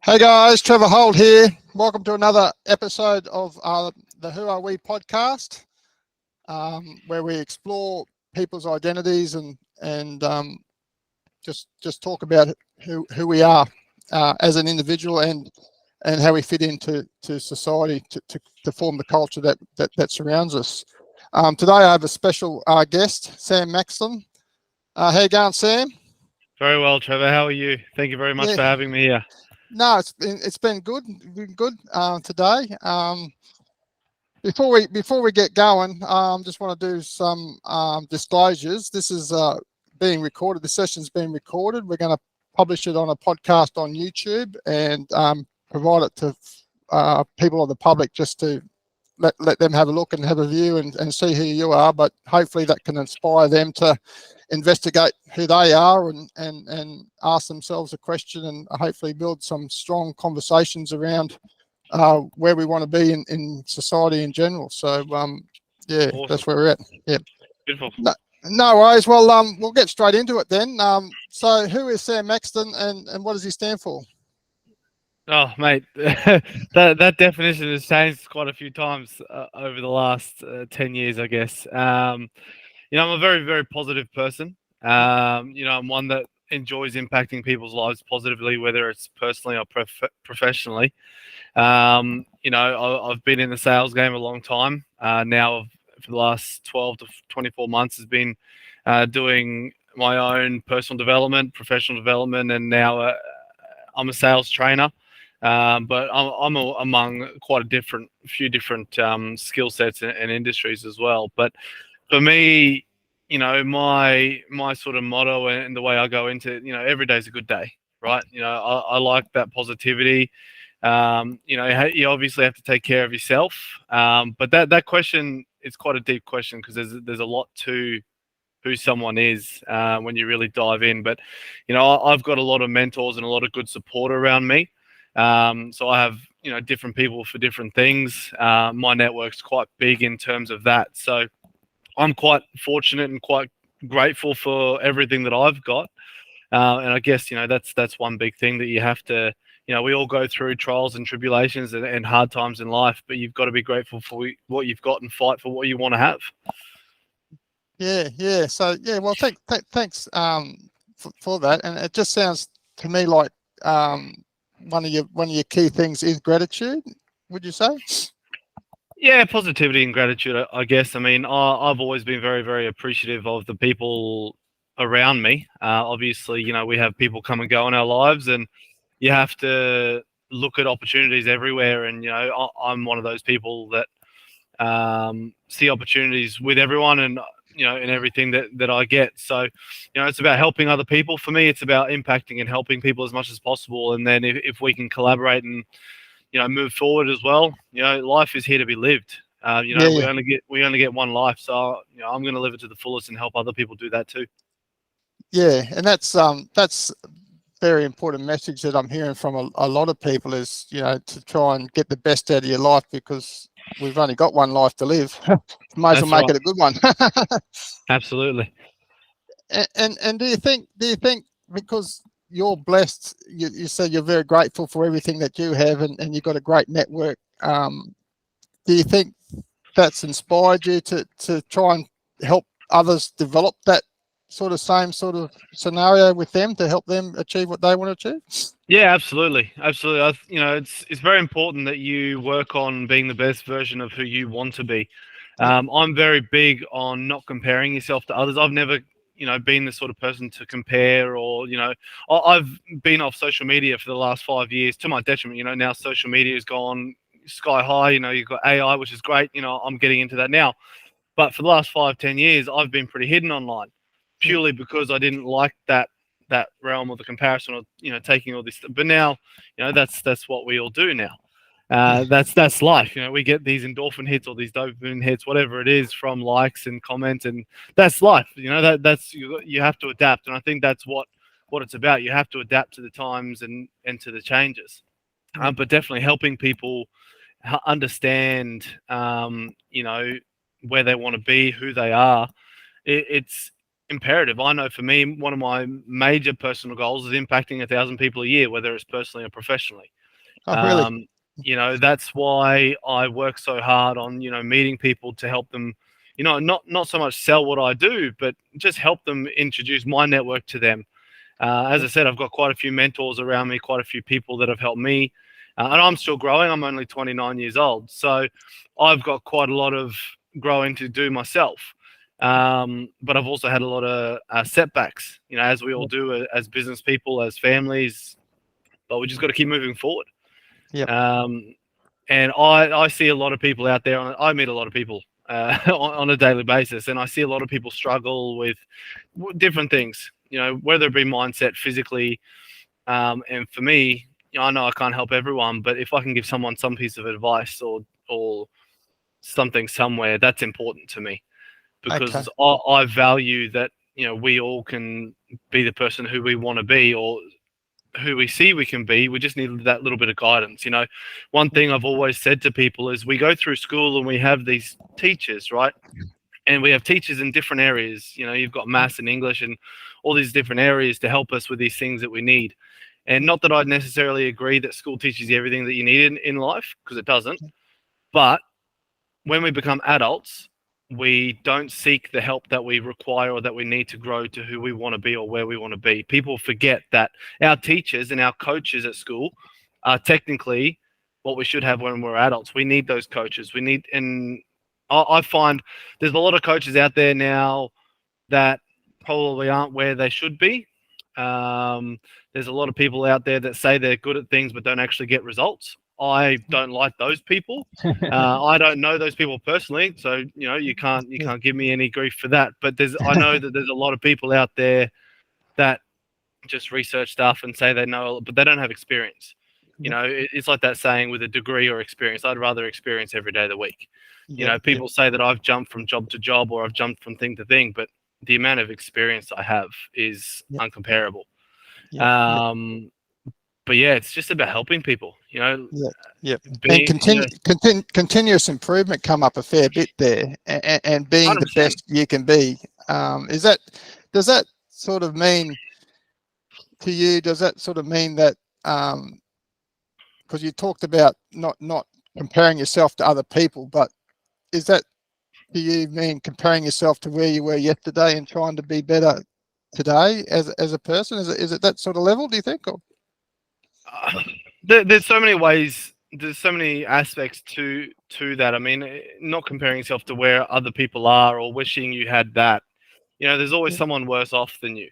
Hey guys, Trevor Hall here. Welcome to another episode of the Who Are We podcast, where we explore people's identities and just talk about who we are as an individual and how we fit into society to form the culture that surrounds us. Today I have a special guest, Sam Maxton. How you going, Sam? Very well, Trevor. How are you? Thank you very much Yeah. for having me here. No, it's been good. Today. Before we get going, just want to do some disclosures. This is being recorded. The session's being recorded. We're going to publish it on a podcast on YouTube and provide it to people of the public just to let them have a look and have a view and see who you are. But hopefully that can inspire them to investigate who they are and ask themselves a question and hopefully build some strong conversations around where we want to be in society in general. So yeah, Awesome. that's where we're at. Yeah. Beautiful. No worries. Well, we'll get straight into it then. So who is Sam Maxton and what does he stand for? Oh, mate, that definition has changed quite a few times over the last 10 years, I guess. I'm a very, very positive person. I'm one that enjoys impacting people's lives positively, whether it's personally or professionally. I've been in the sales game a long time. Now, for the last 12 to 24 months, has been doing my own personal development, professional development, and now I'm a sales trainer. But I'm among quite a few different skill sets and industries as well. But for me, my sort of motto and the way I go into it, every day's a good day, right? I like that positivity. You obviously have to take care of yourself. But that question is quite a deep question because there's a lot to who someone is when you really dive in. But I've got a lot of mentors and a lot of good support around me. So I have different people for different things. My network's quite big in terms of that. So I'm quite fortunate and quite grateful for everything that I've got. And I guess that's one big thing that you have to. We all go through trials and tribulations and hard times in life, but you've got to be grateful for what you've got and fight for what you want to have. Yeah. So yeah, well, thanks for that. And it just sounds to me like one of your key things is gratitude. Would you say? Yeah, positivity and gratitude, I guess. I mean, I've always been very, very appreciative of the people around me. Obviously, we have people come and go in our lives, and you have to look at opportunities everywhere. And I'm one of those people that see opportunities with everyone, and in everything that I get. So, it's about helping other people. For me, it's about impacting and helping people as much as possible. And then if we can collaborate and move forward as well. Life is here to be lived. Yeah. We only get one life, so I'm going to live it to the fullest and help other people do that too. Yeah, and that's very important message that I'm hearing from a lot of people is to try and get the best out of your life because we've only got one life to live. Might as well make it a good one. Absolutely. And do you think because you're blessed, you said you're very grateful for everything that you have and you've got a great network. Do you think that's inspired you to try and help others develop that same sort of scenario with them to help them achieve what they want to achieve? Yeah, absolutely. It's very important that you work on being the best version of who you want to be. I'm very big on not comparing yourself to others. I've never been the sort of person to compare or, I've been off social media for the last 5 years to my detriment. Now social media has gone sky high. You've got AI, which is great. I'm getting into that now. But for the last 5-10 years, I've been pretty hidden online purely because I didn't like that realm of the comparison or, taking all this. But now, that's what we all do now. That's life. We get these endorphin hits or these dopamine hits, whatever it is, from likes and comments, and that's life. That's you have to adapt, and I think that's what it's about. You have to adapt to the times and to the changes. But definitely helping people understand, where they want to be, who they are. It's imperative. I know for me, one of my major personal goals is impacting 1,000 people a year, whether it's personally or professionally. Oh, really? That's why I work so hard on, meeting people to help them, not so much sell what I do, but just help them introduce my network to them. As I said, I've got quite a few mentors around me, quite a few people that have helped me. And I'm still growing. I'm only 29 years old. So I've got quite a lot of growing to do myself. But I've also had a lot of setbacks, as we all do as business people, as families. But we just got to keep moving forward. Yep. And I see a lot of people out there. I meet a lot of people on a daily basis, and I see a lot of people struggle with different things, whether it be mindset, physically. And for me, I know I can't help everyone, but if I can give someone some piece of advice or something somewhere, that's important to me, because I value that, we all can be the person who we want to be, or who we see we can be. We just need that little bit of guidance. One thing I've always said to people is we go through school and we have these teachers, right? And we have teachers in different areas. You've got maths and English and all these different areas to help us with these things that we need. And not that I necessarily agree that school teaches you everything that you need in life, because it doesn't. But when we become adults, we don't seek the help that we require or that we need to grow to who we want to be or where we want to be. People forget that our teachers and our coaches at school are technically what we should have when we're adults. We need those coaches. And I find there's a lot of coaches out there now that probably aren't where they should be. There's a lot of people out there that say they're good at things but don't actually get results. I don't like those people. I don't know those people personally, so you can't give me any grief for that. But I know that there's a lot of people out there that just research stuff and say they know, but they don't have experience. It's like that saying, with a degree or experience. I'd rather experience every day of the week. People say that I've jumped from job to job or I've jumped from thing to thing, but the amount of experience I have is uncomparable. But yeah, it's just about helping people, And continuous improvement come up a fair bit there, and being 100%. The best you can be. Does that sort of mean to you? Does that sort of mean that because you talked about not comparing yourself to other people, but is that, do you mean comparing yourself to where you were yesterday and trying to be better today as a person? Is it that sort of level, do you think? Or? There's so many ways. There's so many aspects to that. I mean, not comparing yourself to where other people are or wishing you had that. There's always someone worse off than you.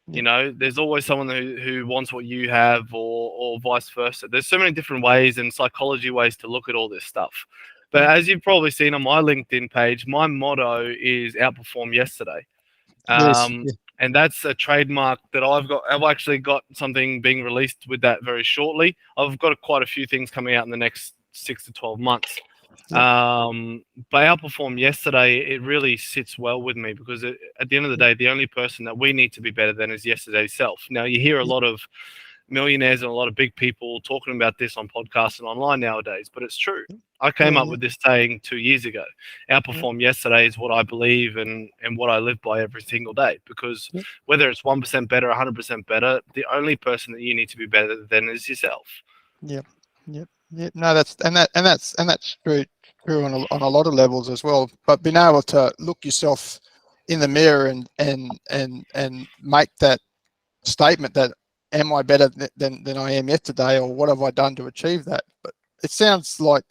There's always someone who wants what you have, or vice versa. There's so many different ways and psychology ways to look at all this stuff. But as you've probably seen on my LinkedIn page, my motto is Outperform Yesterday. And that's a trademark that I've got. I've actually got something being released with that very shortly. I've got quite a few things coming out in the next 6 to 12 months. But Outperform Yesterday, it really sits well with me, because at the end of the day, the only person that we need to be better than is yesterday's self. Now, you hear a lot of millionaires and a lot of big people talking about this on podcasts and online nowadays, but it's true. I came up with this saying 2 years ago. Outperform yesterday is what I believe and what I live by every single day, because whether it's 1% better, 100% better, the only person that you need to be better than is yourself. Yep. No, that's true on a lot of levels as well. But being able to look yourself in the mirror and make that statement that, am I better than I am yesterday, or what have I done to achieve that? But it sounds like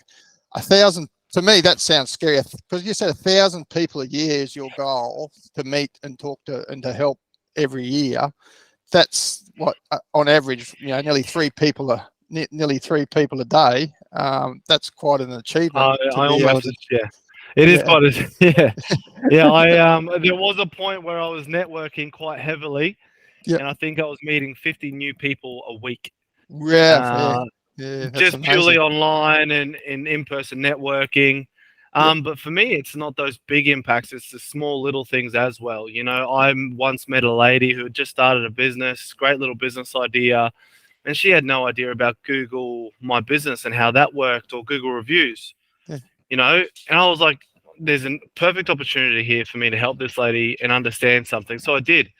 1,000, to me, that sounds scary, because you said 1,000 people a year is your goal to meet and talk to and to help every year. That's what, on average, nearly three people a day. That's quite an achievement. It is quite a, there was a point where I was networking quite heavily. And I think I was meeting 50 new people a week. Just amazing. Purely online and in-person networking. But for me, it's not those big impacts. It's the small little things as well. I once met a lady who had just started a business, great little business idea, and she had no idea about Google My Business and how that worked, or Google reviews. And I was like, there's a perfect opportunity here for me to help this lady and understand something. So I did.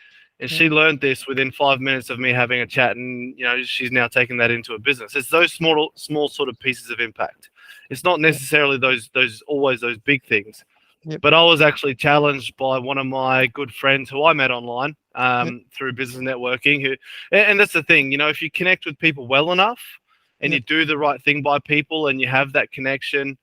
And she learned this within 5 minutes of me having a chat, and she's now taken that into a business. It's those small sort of pieces of impact. It's not necessarily always those big things. Yep. But I was actually challenged by one of my good friends who I met online through business networking. And that's the thing, if you connect with people well enough and you do the right thing by people and you have that connection,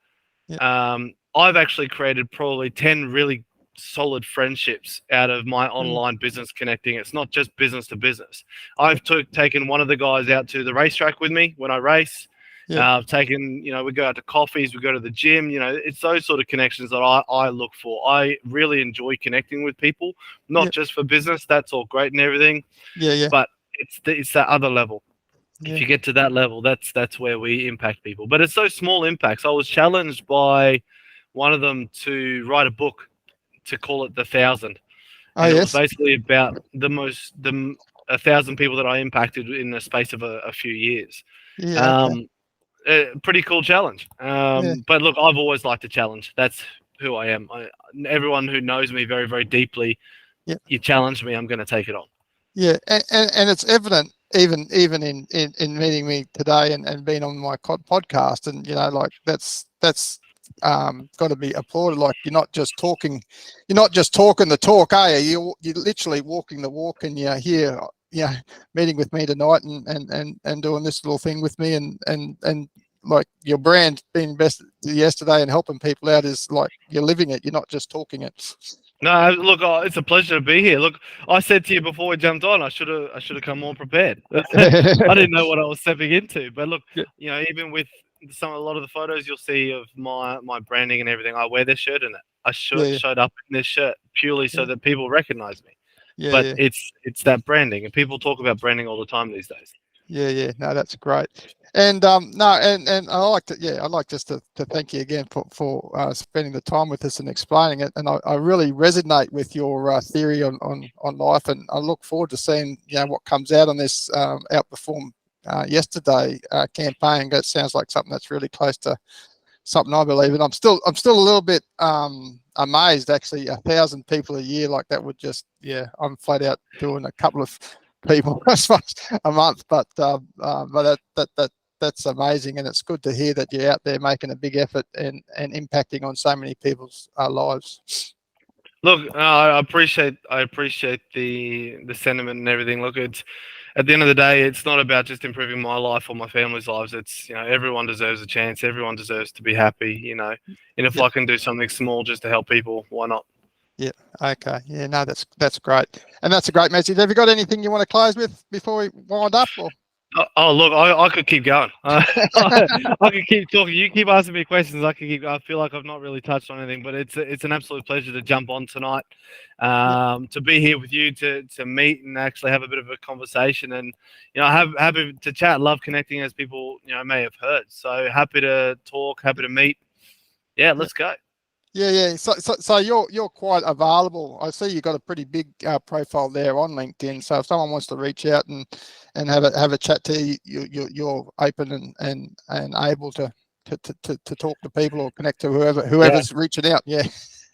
I've actually created probably 10 really solid friendships out of my online business connecting. It's not just business to business. I've taken one of the guys out to the racetrack with me when I race. I've taken, we go out to coffees, we go to the gym, it's those sort of connections that I look for. I really enjoy connecting with people, not just for business. That's all great and everything. But it's that other level. If you get to that level, that's where we impact people. But it's those small impacts. I was challenged by one of them to write a book, to call it The 1,000. And it was basically about the 1,000 people that I impacted in the space of a few years. Pretty cool challenge. But look, I've always liked a challenge. That's who I am. Everyone who knows me very, very deeply, you challenge me, I'm going to take it on. Yeah, and it's evident even in meeting me today and being on my podcast, and like that's got to be applauded. Like you're not just talking the talk, are you? You're literally walking the walk, and you're here, meeting with me tonight and doing this little thing with me, and like your brand being best yesterday and helping people out is like you're living it. You're not just talking it. No, look, it's a pleasure to be here. Look, I said to you before we jumped on, I should have come more prepared. I didn't know what I was stepping into. But look, even with a lot of the photos you'll see of my branding and everything, I wear this shirt in it. I showed up in this shirt purely so that people recognize me. It's that branding, and people talk about branding all the time these days. No, that's great. And and I'd like just to thank you again for spending the time with us and explaining it. And I really resonate with your theory on life, and I look forward to seeing what comes out on this Outperform Yesterday campaign. That sounds like something that's really close to something I believe in. I'm still a little bit amazed, actually. 1,000 people a year, like that would just I'm flat out doing a couple of people I suppose a month, but that's amazing, and it's good to hear that you're out there making a big effort and impacting on so many people's lives. Look, I appreciate the sentiment and everything. Look, it's at the end of the day, it's not about just improving my life or my family's lives. It's everyone deserves a chance. Everyone deserves to be happy. And if I can do something small just to help people, why not? Yeah. Okay. Yeah. No, that's great, and that's a great message. Have you got anything you want to close with before we wind up? Or? Oh, look, I could keep going. I could keep talking. You keep asking me questions. I feel like I've not really touched on anything, but it's an absolute pleasure to jump on tonight, to be here with you, to meet and actually have a bit of a conversation, and happy to chat. Love connecting, as people may have heard. So happy to talk, happy to meet. Yeah, let's go. Yeah. So you're quite available. I see you've got a pretty big profile there on LinkedIn. So if someone wants to reach out and have a chat to you, you're open and able to talk to people or connect to whoever's reaching out. Yeah.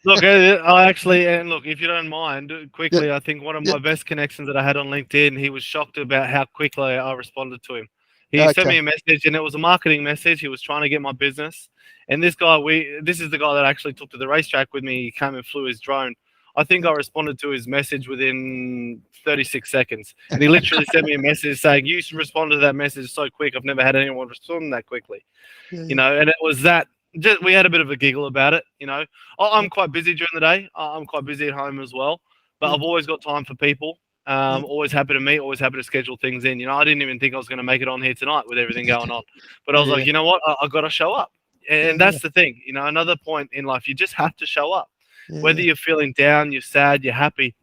Look, if you don't mind, quickly, I think one of my best connections that I had on LinkedIn, he was shocked about how quickly I responded to him. He sent me a message, and it was a marketing message. He was trying to get my business. And this guy, this is the guy that actually took to the racetrack with me. He came and flew his drone. I think I responded to his message within 36 seconds. And he literally sent me a message saying, "You responded to that message so quick. I've never had anyone respond that quickly." And it was that. We had a bit of a giggle about it. I'm quite busy during the day. I'm quite busy at home as well. But I've always got time for people. Always happy to meet, always happy to schedule things in. I didn't even think I was going to make it on here tonight with everything going on. But I was like, you know what? I got to show up. And that's the thing. Another point in life, you just have to show up. Whether you're feeling down, you're sad, you're happy,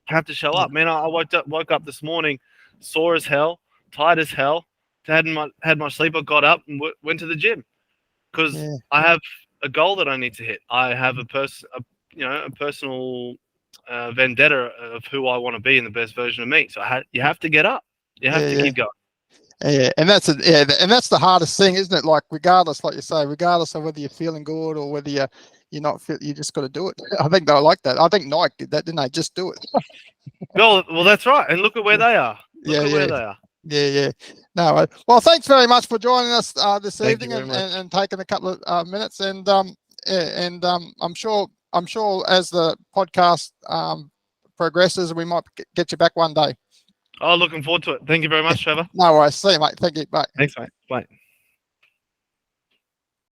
you have to show up. Man, I woke up this morning, sore as hell, tired as hell, had my sleep. I got up and went to the gym because I have a goal that I need to hit. I have a personal vendetta of who I want to be and the best version of me. So you have to get up. You have to keep going. Yeah, and that's the hardest thing, isn't it? Like regardless, like you say, regardless of whether you're feeling good or whether you're you're not fit. You just got to do it. I think they like that. I think Nike did that, didn't they? Just do it. Well, that's right. And look at where they are. Look at where they are. Yeah. No, well, thanks very much for joining us this Thank you evening very much. and taking a couple of minutes. And I'm sure as the podcast progresses, we might get you back one day. Oh, looking forward to it. Thank you very much, Trevor. No worries. See you, mate. Thank you. Bye. Thanks, mate. Bye.